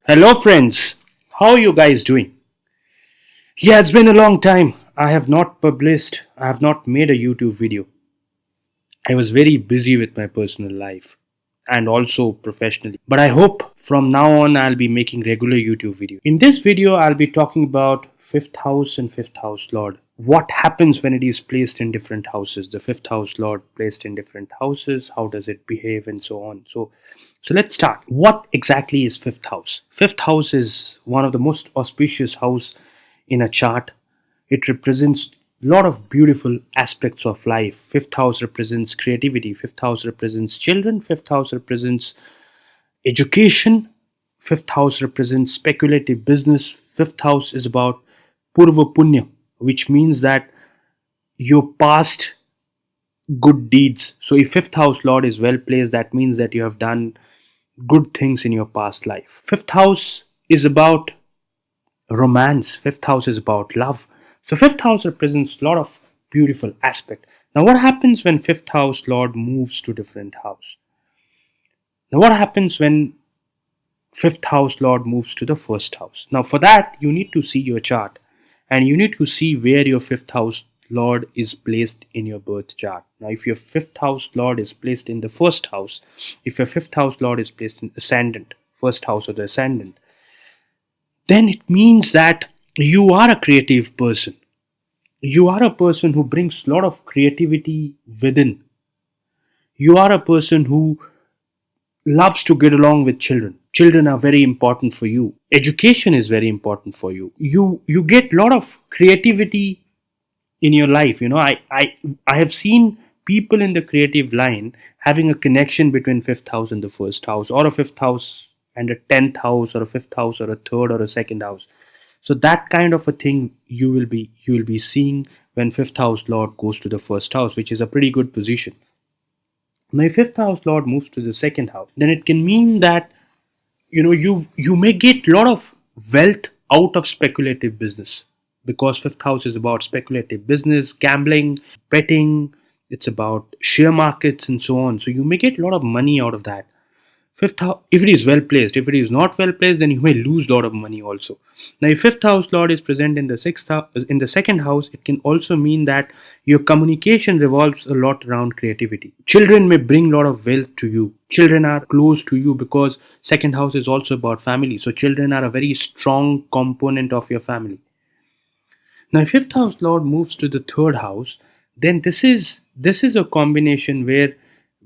Hello, friends. How are you guys doing? Yeah, it's been a long time. I have not made a YouTube video. I was very busy with my personal life and also professionally. But I hope from now on I'll be making regular YouTube videos. In this video, I'll be talking about fifth house and fifth house lord. What happens when it is placed in different houses? The fifth house lord placed in different houses, how does it behave and so on. So let's start. What exactly is fifth house? Fifth house is one of the most auspicious house in a chart. It represents a lot of beautiful aspects of life. Fifth house represents creativity. Fifth house represents children. Fifth house represents education. Fifth house represents speculative business. Fifth house is about purva punya, which means that your past good deeds. So if fifth house lord is well placed, that means that you have done good things in your past life. Fifth house is about romance. Fifth house is about love. So fifth house represents a lot of beautiful aspect. Now what happens when fifth house lord moves to different house? Now what happens when fifth house lord moves to the first house? Now for that you need to see your chart and you need to see where your fifth house lord is placed in your birth chart. Now if your fifth house lord is placed in the first house, if your fifth house lord is placed in ascendant, first house or the ascendant, then it means that you are a creative person. You are a person who brings a lot of creativity within. You are a person who loves to get along with children. Children are very important for you. Education is very important for you. You get a lot of creativity in your life. I have seen people in the creative line having a connection between fifth house and the first house, or a fifth house and a 10th house, or a fifth house or a third or a second house. So that kind of a thing you will be seeing when fifth house lord goes to the first house, which is a pretty good position. Now if fifth house lord moves to the second house, then it can mean that you may get a lot of wealth out of speculative business, because fifth house is about speculative business, gambling, betting. It's about share markets and so on. So you may get a lot of money out of that. Fifth house, if it is well placed. If it is not well placed, then you may lose a lot of money also. Now if fifth house lord is present in the sixth house, in the second house, it can also mean that your communication revolves a lot around creativity. Children may bring a lot of wealth to you. Children are close to you because second house is also about family. So children are a very strong component of your family. Now if fifth house lord moves to the third house, then this is a combination where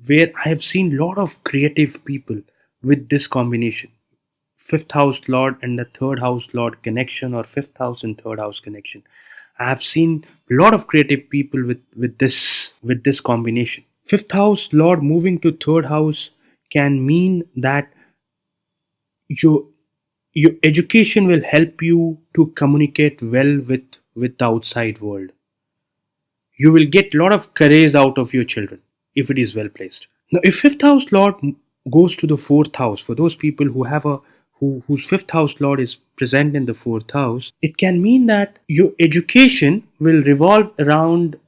I have seen a lot of creative people with this combination. Fifth house lord and the third house lord connection, or fifth house and third house connection. I have seen a lot of creative people with this combination. Fifth house lord moving to third house can mean that your your education will help you to communicate well with the outside world. You will get a lot of courage out of your children if it is well placed. Now, if fifth house lord goes to the fourth house, for those people who have a whose fifth house lord is present in the fourth house, it can mean that your education will revolve around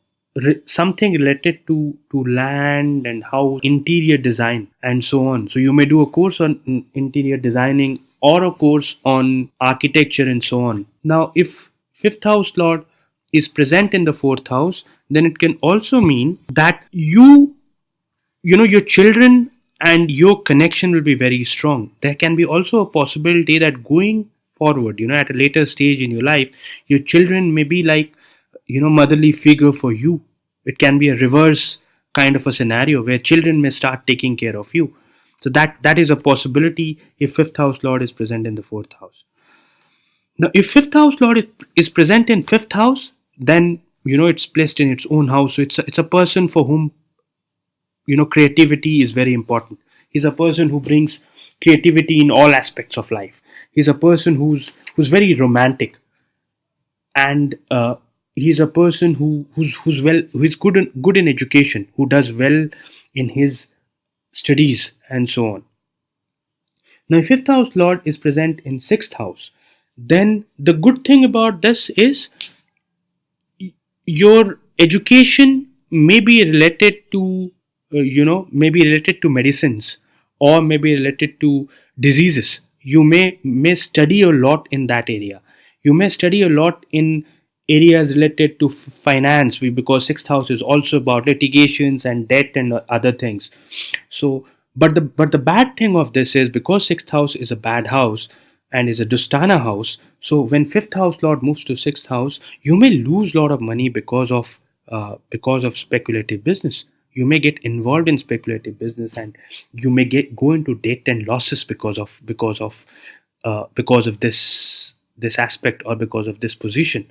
something related to land and house interior design and so on. So you may do a course on interior designing, or a course on architecture and so on. Now if fifth house lord is present in the fourth house, then it can also mean that your children and your connection will be very strong. There can be also a possibility that going forward, at a later stage in your life, your children may be like, motherly figure for you. It can be a reverse kind of a scenario where children may start taking care of you. So that is a possibility if fifth house lord is present in the fourth house. Now if fifth house lord is present in fifth house, then it's placed in its own house. So it's a person for whom creativity is very important. He's a person who brings creativity in all aspects of life. He's a person who's very romantic, and he's a person who's good in education, who does well in his studies and so on. Now if fifth house lord is present in sixth house, then the good thing about this is your education may be related to maybe related to medicines, or maybe related to diseases. you may study a lot in that area. You may study a lot in areas related to finance, because sixth house is also about litigations and debt and other things. So, but the bad thing of this is, because sixth house is a bad house and is a Dustana house. So when fifth house lord moves to sixth house, you may lose a lot of money because of speculative business. You may get involved in speculative business, and you may get go into debt and losses because of this aspect, or because of this position.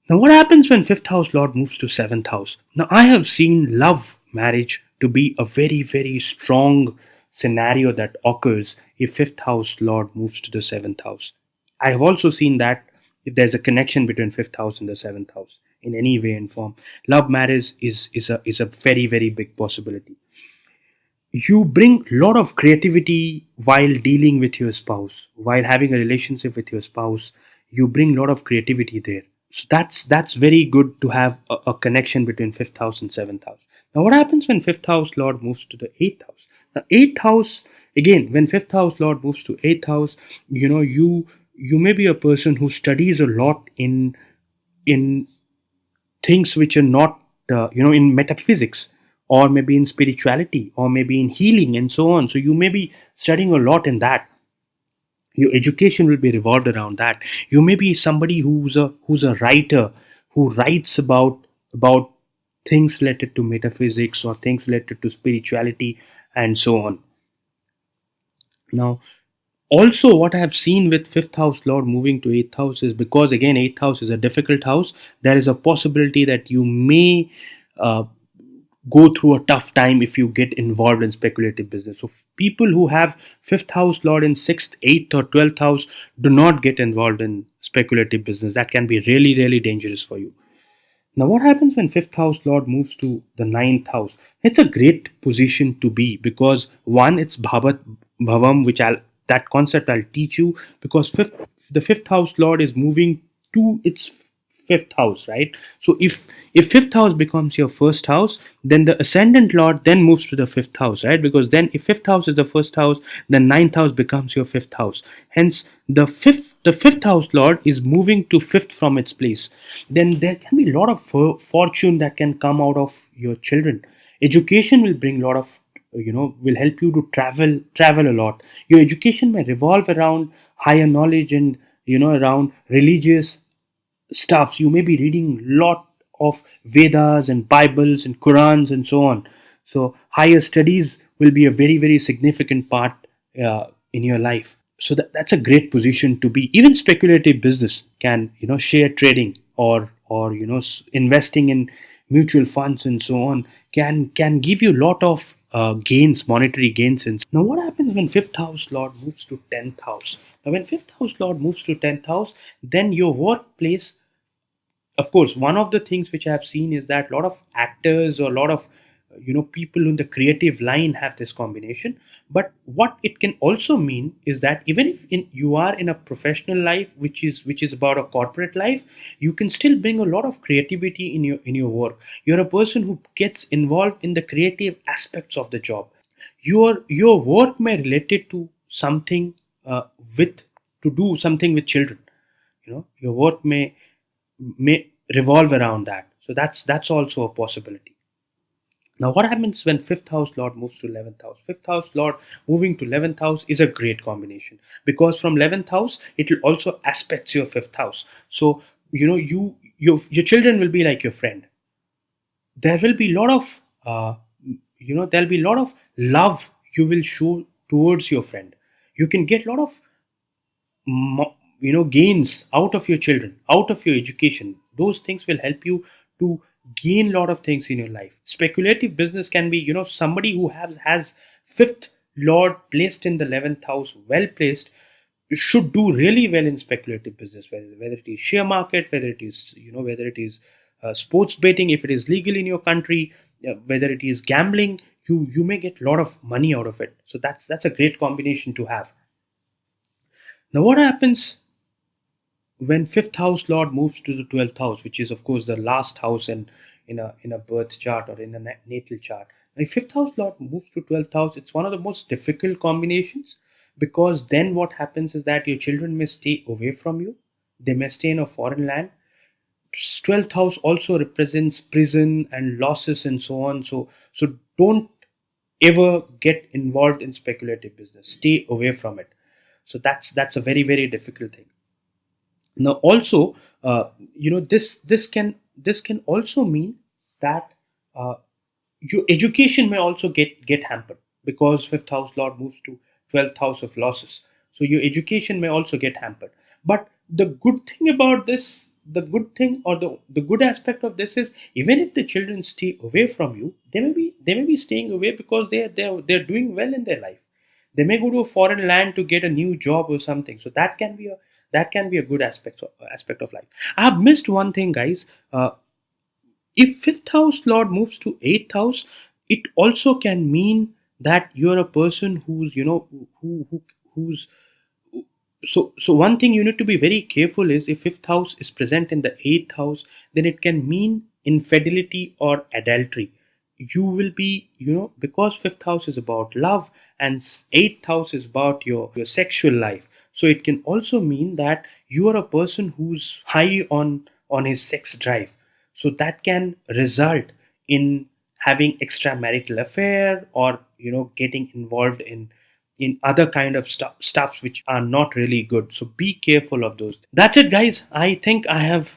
Now, what happens when fifth house lord moves to seventh house? Now, I have seen love marriage to be a very, very strong scenario that occurs if fifth house lord moves to the seventh house. I have also seen that if there's a connection between fifth house and the seventh house in any way and form, love marriage is a very, very big possibility. You bring a lot of creativity while dealing with your spouse, while having a relationship with your spouse. You bring a lot of creativity there. So that's very good to have a connection between fifth house and seventh house. Now, what happens when fifth house lord moves to the eighth house? Now, eighth house, again, when fifth house lord moves to eighth house, you may be a person who studies a lot in things which are not in metaphysics, or maybe in spirituality, or maybe in healing and so on. So you may be studying a lot in that. Your education will be revolved around that. You may be somebody who's a writer, who writes about things related to metaphysics, or things related to spirituality and so on. Now, also, what I have seen with fifth house lord moving to eighth house is, because again eighth house is a difficult house, there is a possibility that you may uh, go through a tough time if you get involved in speculative business. So people who have fifth house lord in sixth, eighth, or 12th house, do not get involved in speculative business. That can be really, really dangerous for you. Now, what happens when fifth house lord moves to the ninth house? It's a great position to be, because one, it's bhavat bhavam, which I'll that concept I'll teach you, because the fifth house lord is moving to its fifth house, right? So if fifth house becomes your first house, then the ascendant lord then moves to the fifth house, right? Because then if fifth house is the first house, then ninth house becomes your fifth house. Hence, the fifth house lord is moving to fifth from its place. Then there can be a lot of fortune that can come out of your children. Education will bring a lot of, will help you to travel a lot. Your education may revolve around higher knowledge, and around religious stuffs. You may be reading lot of Vedas and Bibles and Qurans and so on. So higher studies will be a very, very significant part in your life. So that's a great position to be. Even speculative business can, share trading, or investing in mutual funds and so on, can give you a lot of gains, monetary gains. And now, what happens when fifth house lord moves to 10th house? Now, when fifth house lord moves to 10th house, then your workplace, of course, one of the things which I have seen is that a lot of actors, or a lot of people in the creative line have this combination. But what it can also mean is that even if you are in a professional life, which is about a corporate life, you can still bring a lot of creativity in your work. You're a person who gets involved in the creative aspects of the job. Your work may related to something, with to do something with children. Your work may revolve around that. So that's also a possibility. Now, what happens when fifth house lord moves to 11th house? Fifth house lord moving to 11th house is a great combination, because from 11th house it will also aspects your fifth house. So your children will be like your friend. There will be a lot of there'll be a lot of love you will show towards your friend. You can get a lot of gains out of your children, out of your education. Those things will help you to gain a lot of things in your life. Speculative business can be, somebody who has fifth lord placed in the 11th house, well placed, should do really well in speculative business, whether it is share market, whether it is sports betting, if it is legal in your country, whether it is gambling. You may get a lot of money out of it. So that's a great combination to have. Now, what happens when fifth house lord moves to the 12th house, which is of course the last house in a birth chart, or in a natal chart? Now, if fifth house lord moves to 12th house, it's one of the most difficult combinations, because then what happens is that your children may stay away from you. They may stay in a foreign land. 12th house also represents prison and losses and so on. So don't ever get involved in speculative business. Stay away from it. So that's a very, very difficult thing. Now also, this can also mean that uh, your education may also get hampered, because fifth house lord moves to 12th house of losses. So your education may also get hampered. But the good thing about this, the good thing, or the good aspect of this is, even if the children stay away from you, they may be staying away because they're doing well in their life. They may go to a foreign land to get a new job or something. So that can be a good aspect of life. I have missed one thing, guys. If fifth house lord moves to eighth house, it also can mean that you're a person who's who's so one thing you need to be very careful is, if fifth house is present in the eighth house, then it can mean infidelity or adultery. You will be, because fifth house is about love and eighth house is about your sexual life. So it can also mean that you are a person who's high on his sex drive. So that can result in having extramarital affair, or getting involved in other kind of stuffs which are not really good. So be careful of those. That's it, guys. I think I have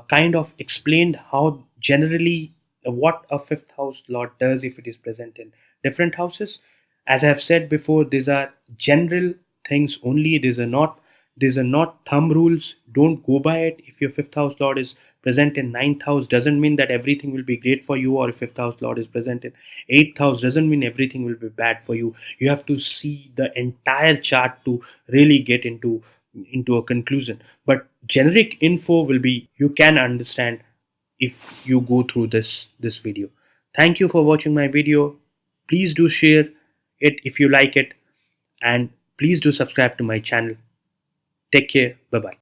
kind of explained how generally what a fifth house lord does if it is present in different houses. As I have said before, these are general things only. These are not thumb rules. Don't go by it. If your fifth house lord is present in ninth house, doesn't mean that everything will be great for you. Or if fifth house lord is present in eighth house, doesn't mean everything will be bad for you. You have to see the entire chart to really get into a conclusion. But generic info will be, you can understand if you go through this video. Thank you for watching my video. Please do share it if you like it, and please do subscribe to my channel. Take care. Bye bye.